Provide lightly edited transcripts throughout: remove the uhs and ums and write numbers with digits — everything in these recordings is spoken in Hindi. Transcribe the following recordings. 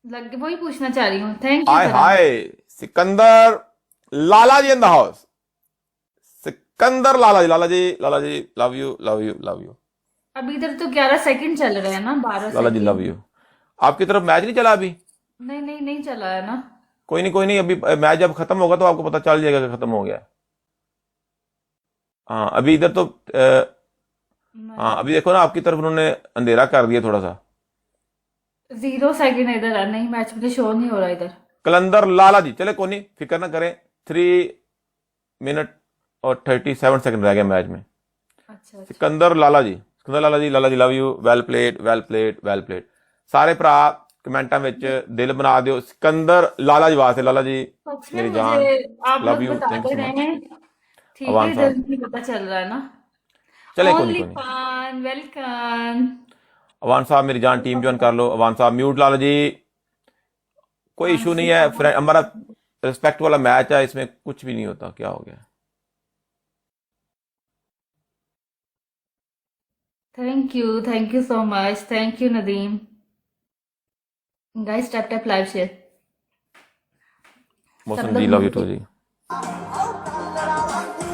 लग वही पूछना चाह रही हूँ। Thank you hi sir. Hi Sikandar Lala ji in the house. Sikandar Lala ji, Lala ji, Lala ji, love you, love you, love you. अभी इधर तो 11 सेकंड चल रहे हैं ना, बारह लाला जी लव सेकंड यू। आपकी तरफ मैच नहीं चला अभी? नहीं नहीं नहीं चला है ना। कोई नहीं, कोई नहीं, अभी मैच जब खत्म होगा तो आपको पता चल जाएगा कि खत्म हो गया है। हाँ अभी इधर तो हाँ नहीं, अभी देखो ना, आपकी तरफ उन्होंने अंधेरा कर दिया थोड़ा सा। 0 सेकंड इधर है, नहीं मैच मुझे शो नहीं हो रहा इधर। कलंदर लाला जी, चले कोई नहीं, फिक्र ना करें। 3 मिनट और 37 सेकंड रह गए मैच में। अच्छा अच्छा। Sikandar Lala ji, Sikandar Lala ji, Lala ji love you, well played, well played, well played. सारे भरा कमेंटा में दिल बना दियो सिकंदर लाला जी वास्ते। लाला जी सच में मेरी जान, मुझे आप लव लोग यू, बता थैंक यू दे सो रहे मच। हैं, ठीक है, अवान इधर साहब, नहीं पता चल रहा है ना। चले कोई नहीं, ओनली कोई नहीं। Fun, welcome. अवान साहब मेरी जान, टीम ज्वाइन कर लो। अवान साहब म्यूट, लाला जी कोई इशू मानसी नहीं है, कहाँ? हमारा रिस्पेक्ट वाला मैच है, इसमें कुछ भी नहीं होता। क्या हो गया? Thank you so much, thank you Nadeem. Guys tap tap live share. सब मोहसन लोग जी लव यू टू मिलके। जी।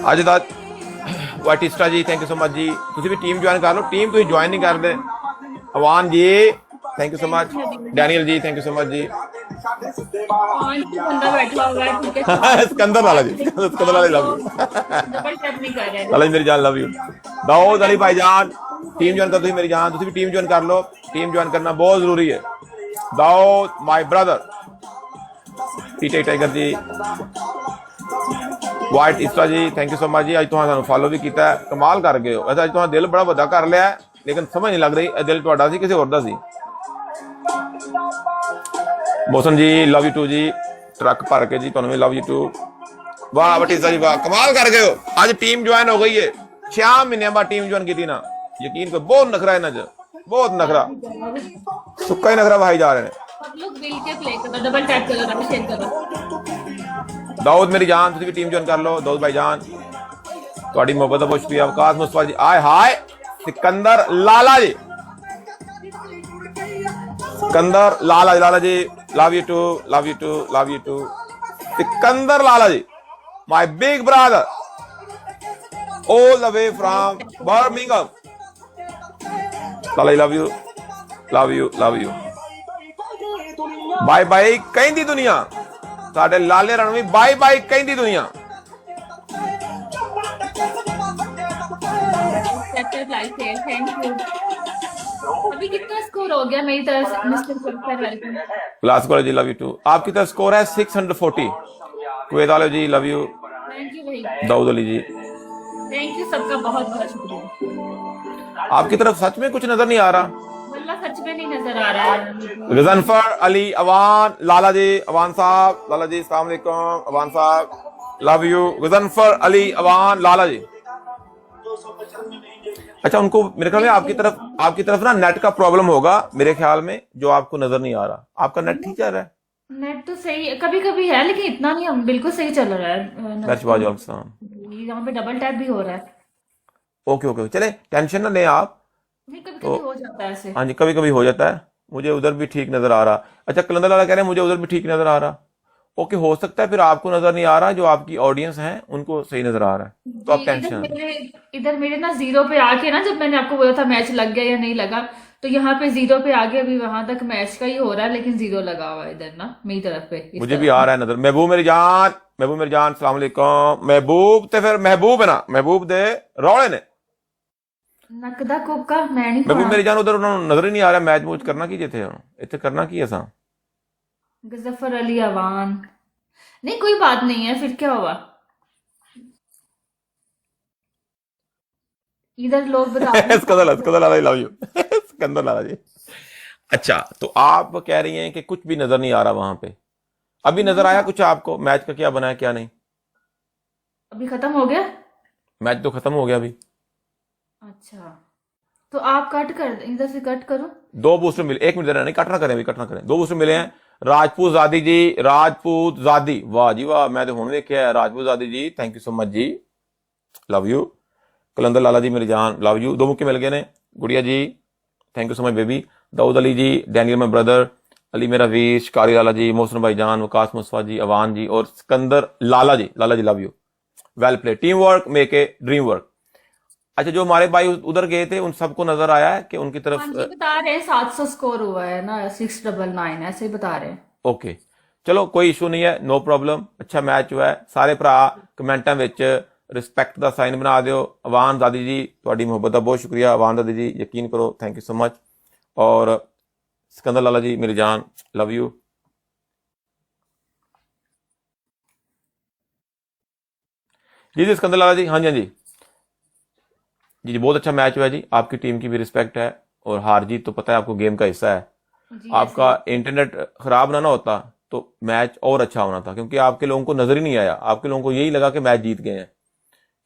अजदाद वाटिस्टा जी थैंक यू सो मच जी। तुम भी टीम ज्वाइन कर लो, टीम तुम ज्वाइन नहीं करते। Awan ji thank you so thank much. You Nadeem. Daniel ji thank you so much ji. कौन सा बंदा बैठा हुआ है, ठीक है, शांत से सिकंदर लाला जी, बात। सिकंदर लाला आप जी लव लोग यू। डबल टैप नहीं कर रहे लाला ना। जी मेरी जान love you. Double Dawood Ali tap भाईजान टीम ज्वाइन कर, नहीं। तुम मेरी जान, तुम भी टीम ज्वाइन कर लो। टीम ज्वाइन करना बहुत जरूरी है। Dawood my brother. पीटे टाइगर जी, वाइट इस्टा ji thank you so much ji. अज तुम फॉलो भी किया, कमाल कर गए हो। वैसे अज तुम दिल बड़ा वड्डा कर लिया है, लेकिन समझ नहीं लग रही दिल तुहाडा सी किसी होर दा सी। Mohsin ji love you too ji. ट्रक भर के जी, तुहानू भी लव यू टू। वाह थैंक यू बटीसा जी सो वाह, मच। कमाल कर गए हो। आज टीम ज्वाइन हो गई है। 6 महीने बाद टीम ज्वाइन की ना, यकीन करो बहुत नखरा है इन्हां च, बहुत नखरा, काफी जवाब। सुक्का ही नखरा भाई जा रहे हैं। सब लोग मिल के प्ले करो, डबल टैप करो, डबल शेयर करो। दाऊद मेरी जान, तुम भी टीम ज्वाइन कर लो। दाऊद भाई जान थोड़ी मोहब्बत का बहुत शुक्रिया। अवकाश मुस्तफा जी, आय हाय Sikandar Lala ji, Sikandar Lala ji, Lala ji love you too, love you too, love you too. Sikandar Lala ji my big brother all the way guys from tap करो। Birmingham. Lala ji love you, love you, love you. Bye bye कहती दुनिया, साडे लाले रणवी बाय बाय कहती दुनिया। Guys tap tap live share, thank you. अभी कितना स्कोर हो गया मेरी तरफ से, mister sir welcome. Class college जी लव यू टू। आपकी तरफ स्कोर है 640। कुवैत वाले जी लव यू। थैंक यू भाई। दाऊद अली जी थैंक यू, सबका बहुत बहुत शुक्रिया। आपकी तरफ सच में कुछ नजर नहीं आ रहा। वल्ला सच में नहीं नजर आ रहा है मुझे। गजनफर अली अवान, लाला जी, अवान साहब, लाला जी अस्सलाम वालेकुम, अवान साहब लव यू। गजनफर अली अवान लाला जी। अच्छा उनको मेरे ख्याल में आपकी तरफ ना नेट का प्रॉब्लम होगा मेरे ख्याल में, जो आपको नजर नहीं आ रहा। आपका नेट ठीक चल रहा है? नेट तो सही है, कभी कभी है लेकिन इतना नहीं, हम बिल्कुल सही चल रहा है। नमस्ते दर्शवाज नमस्ते। यहाँ पे डबल टैप भी हो रहा है। ओके ओके, चले टेंशन ना लें आप। नहीं, कभी तो कभी हो जाता है ऐसे। हाँ जी, कभी कभी हो जाता है। मुझे उधर भी ठीक नजर आ रहा। अच्छा कलंदर लाला कह रहे हैं मुझे उधर भी ठीक नजर आ रहा। ओके, हो सकता है फिर आपको नजर नहीं आ रहा, जो आपकी ऑडियंस है उनको सही नजर आ रहा है, तो जी, आप टेंशन। इधर मेरे ना 0 पे आके ना, जब मैंने आपको बोला था मैच लग गया या नहीं लगा, तो यहाँ पे 0 पे आके अभी वहां तक मैच का ही हो रहा है, लेकिन 0 लगा हुआ है इधर ना मेरी तरफ पे, इस मुझे भी तरफ आ ना। रहा है नजर। महबूब मेरी जान, महबूब मेरी जान सलाम अलैकुम। महबूब ते फिर महबूब है ना, महबूब दे रौले ने। नकदा कोका मैं नहीं महबूब खाना। मेरी जान उधर उन्होंने नजर ही नहीं आ रहा। मैच मूच करना की थे इतने, करना की असा। गजफर अली अवान। नहीं कोई बात नहीं है, फिर क्या हुआ। इधर लोग बता रहे हैं सिकंदर सिकंदर लाला जी लव यू। सिकंदर लाला जी। अच्छा तो आप कह रही हैं कि कुछ भी नजर नहीं आ रहा वहां पे। अभी नजर आया कुछ आपको? मैच का क्या बना है क्या नहीं? अभी खत्म हो गया। मैच तो खत्म हो गया अभी। अच्छा, तो आप कट कर, इधर से कट करो। 2 बूस्टर मिले, 1 मिनट देना नहीं, कट ना करें अभी, कट ना करें। 2 बूस्टर मिले हैं। राजपूत जादी जी, राजपूत जादी, वाह जी वाह, मैं तो हुण देखिया है। राजपूत जादी ji thank you so much ji, love you. Qalandar Lala ji मेरी जान लव यू। 2 मुक्के मिल गए ने। Gudiya ji thank you so much baby. Dawood Ali ji, Daniel my brother, Ali मेरा वीर, शिकारी लाला जी, मोहसिन भाईजान, वकास मुस्तफा जी, अवान जी और Sikandar Lala ji love you, well play, team work make a dream work. अच्छा, जो हमारे भाई उधर गए थे उन सबको नजर आया है कि उनकी तरफ हाँ जी, बता रहे हैं 700 स्कोर हुआ है ना, 699 ऐसे ही बता रहे हैं। ओके, चलो कोई इशू नहीं है, नो प्रॉब्लम। अच्छा मैच हुआ है, सारे भरा कमेंटा विच रिस्पैक्ट का साइन बना दियो। अवान दादी जी ਤੁਹਾਡੀ ਮੁਹੱਬਤ ਦਾ बहुत शुक्रिया। अवान दादी जी यकीन करो, थैंक यू सो मच। और सिकंदर लाला जी मेरी जान, लव यू। जी जी सिकंदर लाला जी, हाँ जी हाँ जी जी जी, बहुत अच्छा मैच हुआ है जी। आपकी टीम की भी रिस्पेक्ट है, और हार जीत तो पता है आपको गेम का हिस्सा है। जी आपका ऐसे इंटरनेट खराब ना होता तो मैच और अच्छा होना था, क्योंकि आपके लोगों को नजर ही नहीं आया, आपके लोगों को यही लगा कि मैच जीत गए हैं,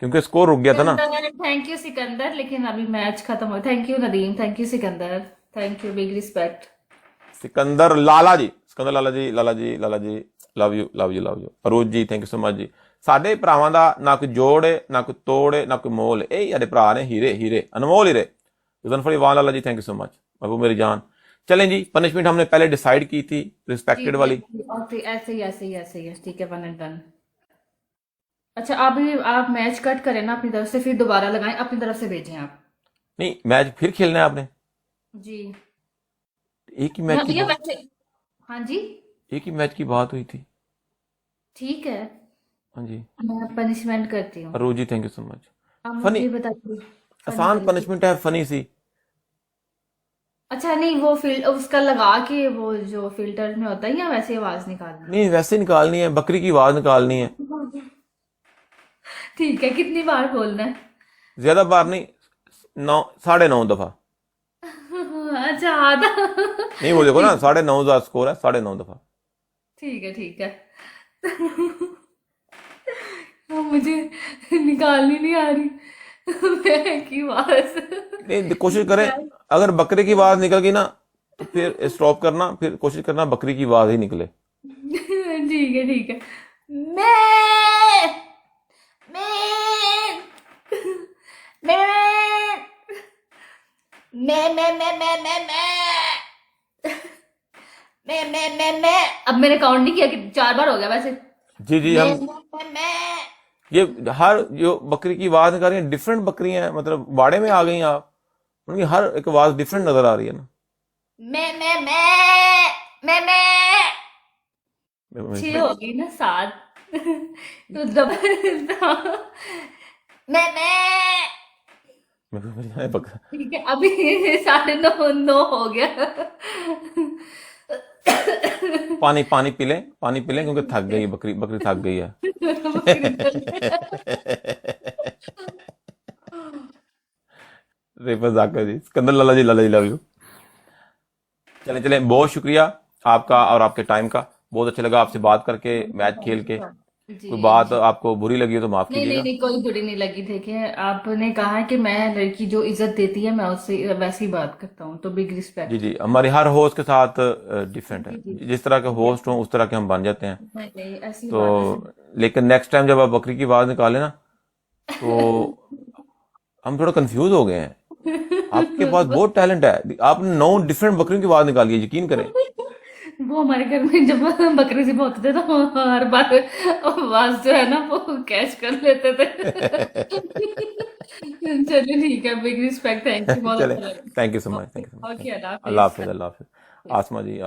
क्योंकि स्कोर रुक गया था ना। सिकंदर, थैंक यू सिकंदर, लेकिन अभी मैच खत्म हो। Thank you Nadeem, thank you Sikandar, thank you, big respect. Sikandar Lala ji, Sikandar Lala ji Lala ji love you love you love you. ਅਰੋਜ ji thank you so much ਜੀ। ਸਾਡੇ ਭਰਾਵਾਂ ਦਾ ਨਾ ਕੋਈ ਜੋੜ ਹੈ, ਨਾ ਕੋਈ ਤੋੜ ਹੈ, ਨਾ ਕੋਈ मोल है। ਇਹ ਸਾਡੇ ਭਰਾ ਨੇ, हीरे हीरे अनमोल हीरे। जनफरी वान लाला जी थैंक यू सो मच, बाबू मेरी जान। चलें जी, पनिशमेंट हमने पहले डिसाइड की थी, जी रिस्पेक्टेड जी वाली। ओके, ऐसे ही ऐसे ही ऐसे ही है, ठीक है, वन एंड डन। अच्छा, अभी आप मैच कट करें ना अपनी तरफ से, फिर दोबारा लगाएं, अपनी तरफ से भेजें आप। नहीं, मैच फिर खेलना है आपने? जी एक ही मैच की भैया बात, वैसे, हाँ जी, एक ही मैच की बात हुई थी। ठीक है, हाँ जी, मैं पनिशमेंट करती हूँ। Aroj ji thank you so much. आप फनी, मुझे बताइए, फनी आसान वाली चीज। पनिशमेंट है, फनी सी। अच्छा नहीं, वो उसका लगा के वो जो फिल्टर में होता है, या वैसे आवाज निकालना नहीं वैसे निकालनी है, बकरी की आवाज निकालनी है। है? ठीक है, कितनी बार बोलना है? ज्यादा बार नहीं, 9 9.5 दफा। अच्छा, आधा। नहीं वो देखो ना, ठीक, 9.5 स्कोर है, 9.5 दफा। ठीक है, ठीक है। मुझे निकालनी नहीं आ रही मैं की आवाज। नहीं कोशिश करें, अगर बकरे की आवाज निकल गई ना तो फिर स्टॉप करना, फिर कोशिश करना बकरी की आवाज ही निकले। ठीक है, ठीक है। मैं मैं मैं मैं अब मैंने काउंट नहीं किया कि 4 बार हो गया वैसे। जी जी, मैं हम ये हर जो बकरी की आवाज निकाल रही है, डिफरेंट बकरियां हैं, मतलब बाड़े में आ गई हैं आप, उनकी हर एक आवाज डिफरेंट नजर आ रही है ना। मैं मैं मैं मैं 6 हो गई ना, 7। तो मैं ठीक है, अभी 9:30 हो गया। पानी पानी पी लें, पानी पी लें, क्योंकि थक गई है बकरी, बकरी थक गई है। रेफा जाकर जी, सिकंदर लाला जी लव यू। चले चले, बहुत शुक्रिया आपका और आपके टाइम का, बहुत अच्छा लगा आपसे बात करके, मैच खेल के। जी कोई बात जी, आपको बुरी लगी हो तो माफ नहीं नहीं कीजिएगा। नहीं, कोई बुरी नहीं लगी। देखिए, आपने कहा है कि मैं लड़की जो इज्जत देती है मैं उससे वैसी बात करता हूँ, तो बिग जी रिस्पेक्ट। जी, हमारे हर होस्ट के साथ डिफरेंट है, जी जी, जिस तरह के होस्ट हों उस तरह के हम बन जाते हैं। नहीं नहीं, ऐसी तो बात है। लेकिन नेक्स्ट टाइम जब आप बकरी की आवाज निकालें ना, तो हम थोड़ा कंफ्यूज हो गए हैं। आपके पास बहुत टैलेंट है, आपने 9 डिफरेंट बकरियों की आवाज निकाली है, यकीन करें। वो हमारे घर में जब बकरे से होते थे तो हर बार आवाज जो है ना वो कैच कर लेते थे। चलिए ठीक है, बिग रिस्पेक्ट, थैंक यू, बहुत चले, अच्छा लगा। Thank you so much, okay thank you so much. Okay, अल्लाह अल्लाह हाफिज। हाफिज, अल्लाह हाफिज। आसमा जी।